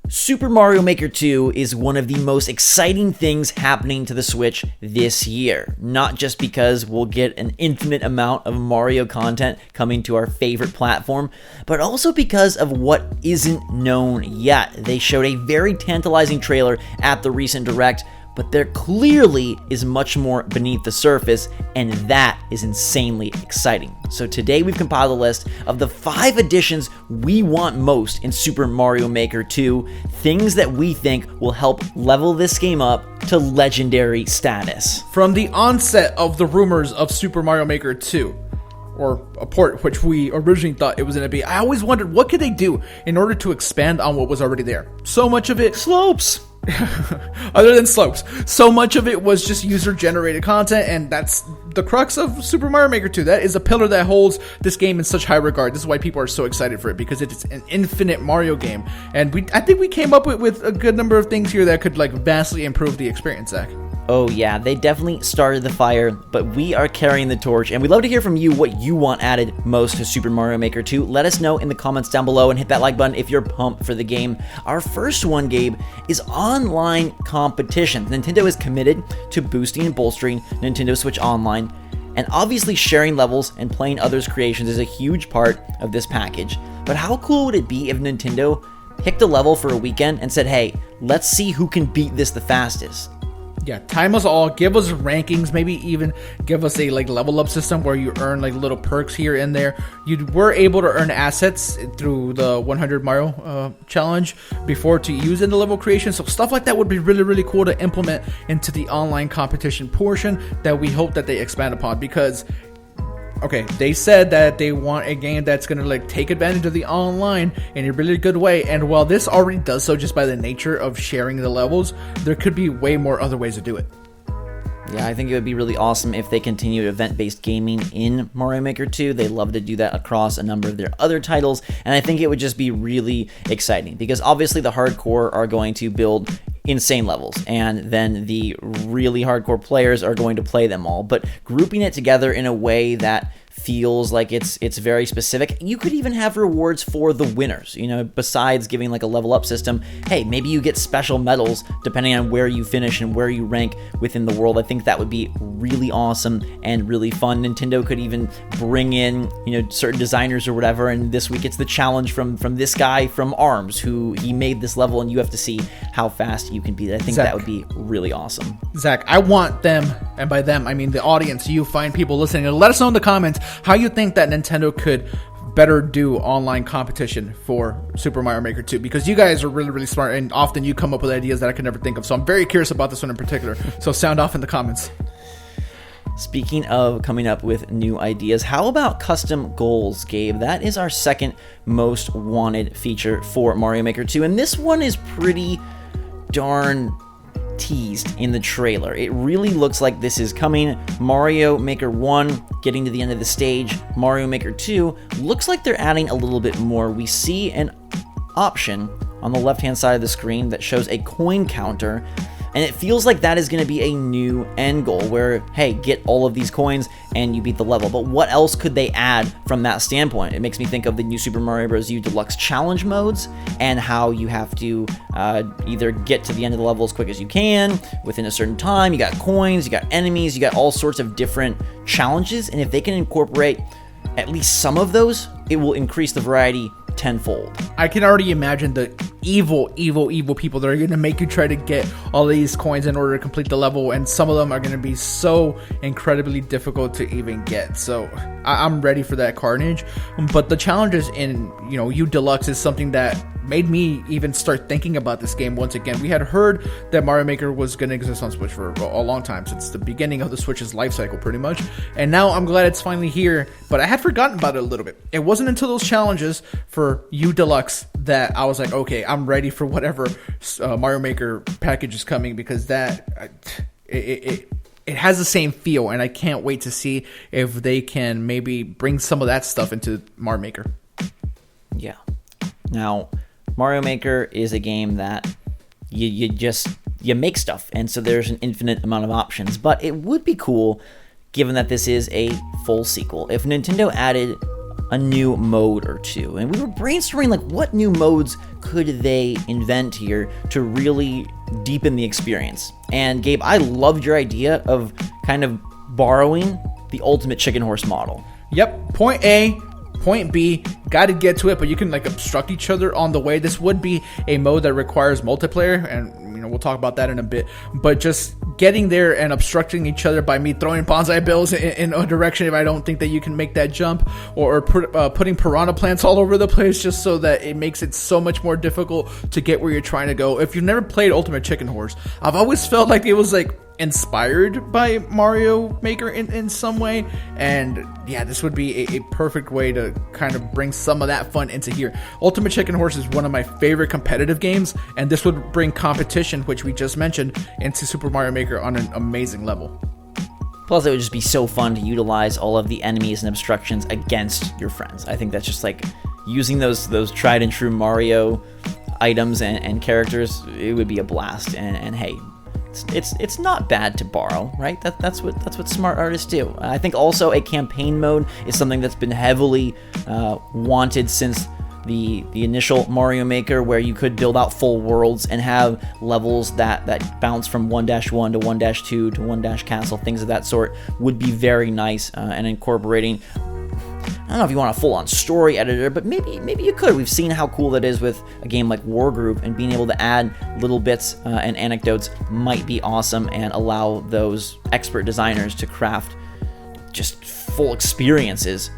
Super Mario Maker 2 is one of the most exciting things happening to the Switch this year. Not just because we'll get an infinite amount of Mario content coming to our favorite platform, but also because of what isn't known yet. They showed a very tantalizing trailer at the recent Direct, but there clearly is much more beneath the surface, and that is insanely exciting. So today we've compiled a list of the 5 additions we want most in Super Mario Maker 2, things that we think will help level this game up to legendary status. From the onset of the rumors of Super Mario Maker 2, or a port, which we originally thought it was going to be, I always wondered, what could they do in order to expand on what was already there? So much of it... Slopes! Other than slopes, so much of it was just user-generated content, and that's the crux of Super Mario Maker 2. That is a pillar that holds this game in such high regard. This is why people are so excited for it, because it's an infinite Mario game, and I think we came up with a good number of things here that could vastly improve the experience, Zach. Oh yeah, they definitely started the fire, but we are carrying the torch, and we'd love to hear from you what you want added most to Super Mario Maker 2. Let us know in the comments down below, and hit that like button if you're pumped for the game. Our first one, Gabe, is online competition. Nintendo is committed to boosting and bolstering Nintendo Switch Online, and obviously sharing levels and playing others' creations is a huge part of this package. But how cool would it be if Nintendo picked a level for a weekend and said, hey, let's see who can beat this the fastest? Yeah, time us all, give us rankings, maybe even give us a level up system where you earn little perks here and there. You were able to earn assets through the 100 Mario challenge before to use in the level creation, so stuff like that would be really, really cool to implement into the online competition portion that we hope that they expand upon, because okay, they said that they want a game that's going to take advantage of the online in a really good way, and while this already does so just by the nature of sharing the levels, there could be way more other ways to do it. Yeah, I think it would be really awesome if they continued event-based gaming in Mario Maker 2. They love to do that across a number of their other titles, and I think it would just be really exciting, because obviously the hardcore are going to build insane levels, and then the really hardcore players are going to play them all, but grouping it together in a way that feels like it's very specific. You could even have rewards for the winners, besides giving a level up system. Hey, maybe you get special medals depending on where you finish and where you rank within the world. I think that would be really awesome and really fun. Nintendo could even bring in certain designers or whatever, and this week it's the challenge from this guy from ARMS, who he made this level, and you have to see how fast you can beat it. I think Zach, that would be really awesome. Zach, I want them, and by them I mean the audience, you fine people listening, to let us know in the comments how you think that Nintendo could better do online competition for Super Mario Maker 2, because you guys are really, really smart, and often you come up with ideas that I could never think of, so I'm very curious about this one in particular, so sound off in the comments. Speaking of coming up with new ideas, how about custom goals, Gabe? That is our second most wanted feature for Mario Maker 2, and this one is pretty darn teased in the trailer. It really looks like this is coming. Mario Maker 1 getting to the end of the stage. Mario Maker 2 looks like they're adding a little bit more. We see an option on the left hand side of the screen that shows a coin counter, and it feels like that is going to be a new end goal where, hey, get all of these coins and you beat the level. But what else could they add from that standpoint? It makes me think of the new Super Mario Bros. U Deluxe challenge modes, and how you have to either get to the end of the level as quick as you can within a certain time. You got coins, you got enemies, you got all sorts of different challenges, and if they can incorporate at least some of those, it will increase the variety tenfold. I can already imagine the evil people that are going to make you try to get all these coins in order to complete the level, and some of them are going to be so incredibly difficult to even get. So I'm ready for that carnage. But the challenges in U Deluxe is something that made me even start thinking about this game once again. We had heard that Mario Maker was going to exist on Switch for a long time, since the beginning of the Switch's life cycle pretty much, and now I'm glad it's finally here, but I had forgotten about it a little bit. It wasn't until those challenges for U Deluxe that I was like, okay, I'm ready for whatever Mario Maker package is coming, because that it has the same feel, and I can't wait to see if they can maybe bring some of that stuff into Mario Maker. Yeah. Now, Mario Maker is a game that you make stuff, and so there's an infinite amount of options, but it would be cool, given that this is a full sequel, if Nintendo added a new mode or two. And we were brainstorming like what new modes could they invent here to really deepen the experience. And Gabe, I loved your idea of kind of borrowing the ultimate chicken horse model. Yep, point A, point B, got to get to it, but you can like obstruct each other on the way. This would be a mode that requires multiplayer, and we'll talk about that in a bit, but just getting there and obstructing each other by me throwing bonsai bills in a direction if I don't think that you can make that jump, or putting piranha plants all over the place just so that it makes it so much more difficult to get where you're trying to go. If you've never played Ultimate Chicken Horse, I've always felt like it was like inspired by Mario Maker in some way, and yeah, this would be a perfect way to kind of bring some of that fun into here. Ultimate Chicken Horse is one of my favorite competitive games, and this would bring competition, which we just mentioned, into Super Mario Maker on an amazing level. Plus, it would just be so fun to utilize all of the enemies and obstructions against your friends. I think that's just like using those tried and true Mario items and characters. It would be a blast, and hey, it's not bad to borrow, right? That's what smart artists do. I think also a campaign mode is something that's been heavily wanted since the initial Mario Maker, where you could build out full worlds and have levels that bounce from 1-1 to 1-2 to 1-castle, things of that sort would be very nice, and incorporating, I don't know if you want a full-on story editor, but maybe you could. We've seen how cool that is with a game like Wargroove, and being able to add little bits and anecdotes might be awesome and allow those expert designers to craft just full experiences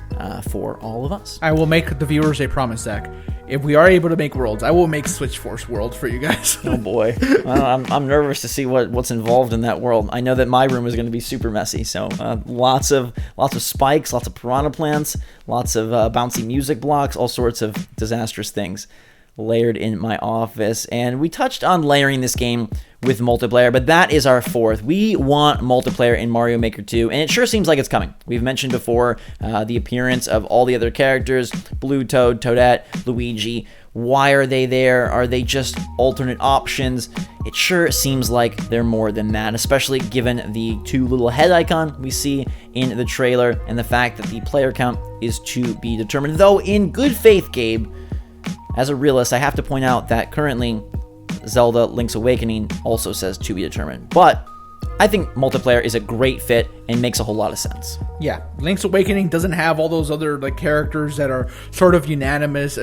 for all of us. I will make the viewers a promise, Zach. If we are able to make worlds, I will make SwitchForce world for you guys. Oh boy, I'm nervous to see what's involved in that world. I know that my room is going to be super messy, so lots of spikes, lots of piranha plants, lots of bouncy music blocks, all sorts of disastrous things layered in my office. And we touched on layering this game with multiplayer, but that is our fourth. We want multiplayer in Mario Maker 2, and it sure seems like it's coming. We've mentioned before the appearance of all the other characters: Blue Toad, Toadette, Luigi. Why are they there? Are they just alternate options? It sure seems like they're more than that, especially given the two little head icon we see in the trailer and the fact that the player count is to be determined. Though in good faith, Gabe, as a realist, I have to point out that currently Zelda Link's Awakening also says to be determined. But I think multiplayer is a great fit and makes a whole lot of sense. Yeah, Link's Awakening doesn't have all those other like characters that are sort of synonymous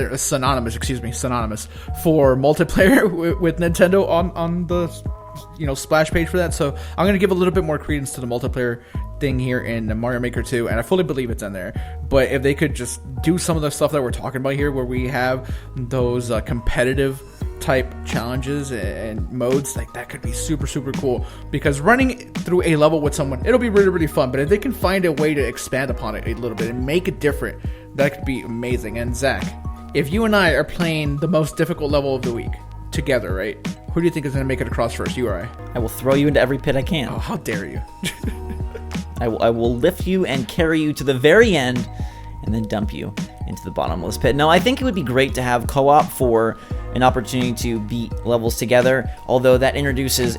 for multiplayer with Nintendo on the splash page for that. So I'm going to give a little bit more credence to the multiplayer thing here in Mario Maker 2, and I fully believe it's in there. But if they could just do some of the stuff that we're talking about here, where we have those competitive type challenges and modes, like that could be super cool, because running through a level with someone, it'll be really fun. But if they can find a way to expand upon it a little bit and make it different, that could be amazing. And Zach, if you and I are playing the most difficult level of the week together, right, who do you think is going to make it across first, you or I? I will throw you into every pit I can. Oh, how dare you. I will lift you and carry you to the very end and then dump you into the bottomless pit. No, I think it would be great to have co-op for an opportunity to beat levels together, although that introduces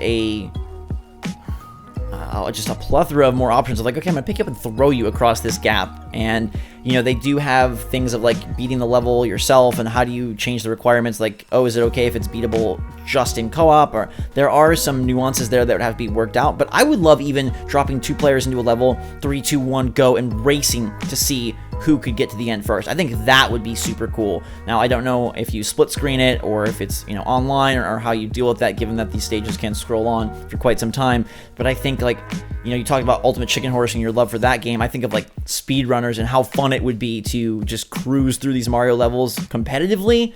just a plethora of more options of like, okay, I'm gonna pick you up and throw you across this gap. And they do have things of like beating the level yourself, and how do you change the requirements, like, oh, is it okay if it's beatable just in co-op? Or there are some nuances there that would have to be worked out. But I would love even dropping two players into a level, 3, 2, 1, go, and racing to see who could get to the end first. I think that would be super cool. Now, I don't know if you split screen it or if it's online, or how you deal with that, given that these stages can scroll on for quite some time. But I think like you talk about Ultimate Chicken Horse and your love for that game. I think of like speedrunners and how fun it would be to just cruise through these Mario levels competitively.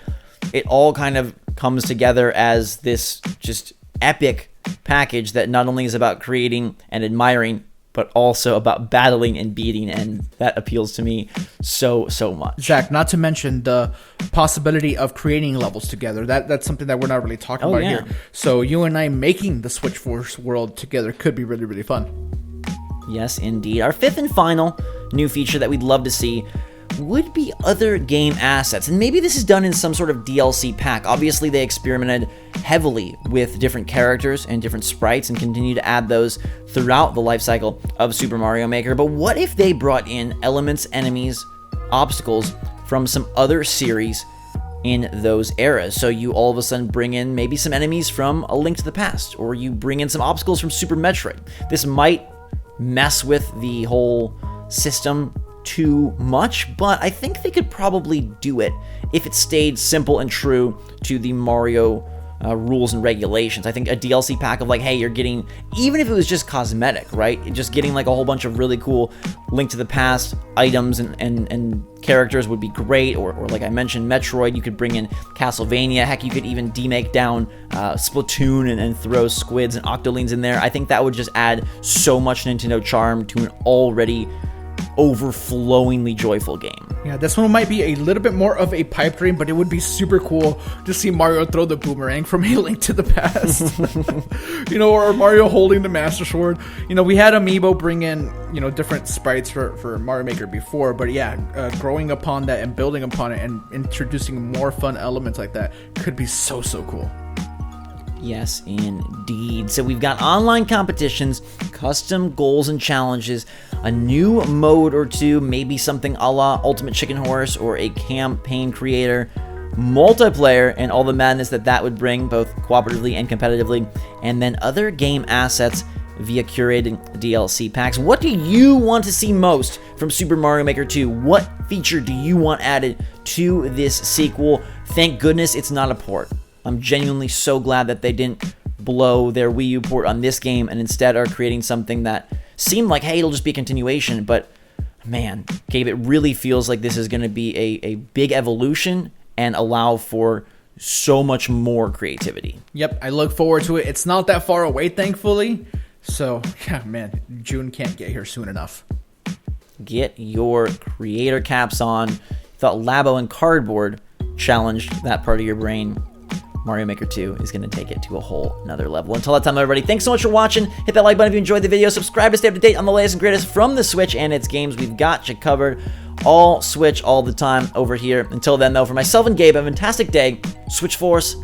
It all kind of comes together as this just epic package that not only is about creating and admiring, but also about battling and beating, and that appeals to me so much. Zach, not to mention the possibility of creating levels together. That's something that we're not really talking about here. So you and I making the SwitchForce world together could be really fun. Yes, indeed. Our fifth and final new feature that we'd love to see would be other game assets, and maybe this is done in some sort of DLC pack. Obviously, they experimented heavily with different characters and different sprites and continue to add those throughout the life cycle of Super Mario Maker. But what if they brought in elements, enemies, obstacles from some other series in those eras. So you all of a sudden bring in maybe some enemies from A Link to the Past, or you bring in some obstacles from Super Metroid. This might mess with the whole system too much, but I think they could probably do it if it stayed simple and true to the Mario rules and regulations. I think a DLC pack of like, hey, you're getting, even if it was just cosmetic, right? Just getting like a whole bunch of really cool Link to the Past items and characters would be great. Or like I mentioned, Metroid, you could bring in Castlevania. Heck, you could even demake down Splatoon and throw squids and octolings in there. I think that would just add so much Nintendo charm to an already overflowingly joyful game. Yeah, this one might be a little bit more of a pipe dream, but it would be super cool to see Mario throw the boomerang from A Link to the Past. Or Mario holding the Master Sword. We had Amiibo bring in, different sprites for Mario Maker before, but yeah, growing upon that and building upon it and introducing more fun elements like that could be so cool. Yes, indeed. So we've got online competitions, custom goals and challenges, a new mode or two, maybe something a la Ultimate Chicken Horse or a campaign creator, multiplayer, and all the madness that would bring, both cooperatively and competitively, and then other game assets via curated DLC packs. What do you want to see most from Super Mario Maker 2? What feature do you want added to this sequel? Thank goodness it's not a port. I'm genuinely so glad that they didn't blow their Wii U port on this game and instead are creating something that seemed like, hey, it'll just be a continuation. But man, Gabe, it really feels like this is going to be a big evolution and allow for so much more creativity. Yep, I look forward to it. It's not that far away, thankfully. So, yeah, man, June can't get here soon enough. Get your creator caps on. Thought Labo and Cardboard challenged that part of your brain. Mario Maker 2 is going to take it to a whole nother level. Until that time, everybody, thanks so much for watching. Hit that like button if you enjoyed the video. Subscribe to stay up to date on the latest and greatest from the Switch and its games. We've got you covered. All Switch all the time over here. Until then, though, for myself and Gabe, have a fantastic day. SwitchForce